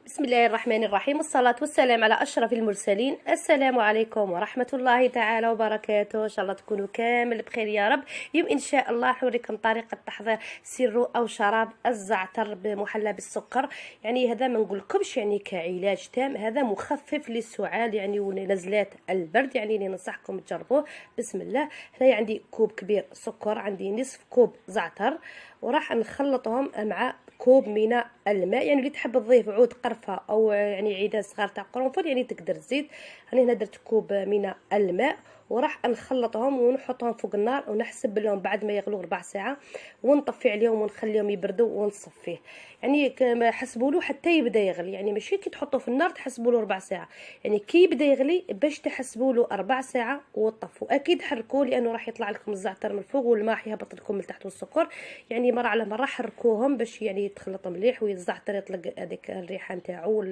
بسم الله الرحمن الرحيم، والصلاة والسلام على أشرف المرسلين. السلام عليكم ورحمة الله تعالى وبركاته. إن شاء الله تكونوا كامل بخير يا رب. اليوم إن شاء الله حوريكم طريقة تحضير سيرو أو شراب الزعتر محلى بالسكر. يعني هذا ما نقولكمش يعني كعلاج تام، هذا مخفف للسعال يعني ونزلات البرد، يعني ننصحكم تجربوه. بسم الله. هنا عندي كوب كبير سكر، عندي نصف كوب زعتر، وراح نخلطهم مع كوب من الماء. يعني اللي تحب تضيف عود قرفه او يعني عيدان صغار تاع قرنفل يعني تقدر تزيد. انا هنا درت كوب من الماء، وراح نخلطهم ونحطهم فوق النار ونحسب لهم بعد ما يغلوا ربع ساعه، ونطفي عليهم ونخليهم يبردوا ونصفيه. يعني حسبوا له حتى يبدا يغلي، يعني ماشي كي تحطوه في النار تحسبوا له ربع ساعه، يعني كي يبدا يغلي باش تحسبوا له ربع ساعه وتطفوا. اكيد حركوه لانه راح يطلع لكم الزعتر من فوق والماء يهبط لكم من تحت والسكر. يعني مره على مره حركوهم باش يعني يتخلط مليح والزعتر يطلق هذيك الريحه نتاعو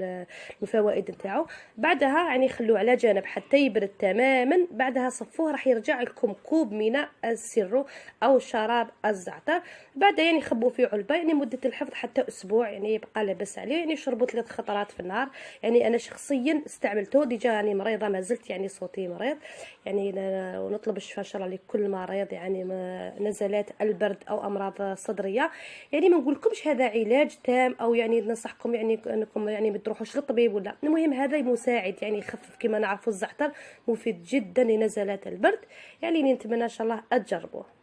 والفوائد نتاعو. بعدها يعني خلوه على جنب حتى يبرد تماما. بعدها صفوه، راح يرجع لكم كوب من السيرو او شراب الزعتر. بعدها يعني خبوه في علبه يعني مده الحفظ حتى اسبوع، يعني يبقى لاباس عليه. يعني شربوا 3 خطرات في النهار. يعني انا شخصيا استعملته ديجا، يعني مريضه ما زلت، يعني صوتي مريض. يعني ونطلب الشفاء ان شاء الله لكل مريض يعني نزلات البرد او امراض صدريه. يعني ما نقولكمش هذا علاج تام او يعني ننصحكم يعني انكم يعني ما تروحوش للطبيب ولا. المهم هذا مساعد، يعني يخفف كما نعرفوا الزعتر مفيد جدا لنزلات البرد. يعني نتمنى ان شاء الله تجربوه.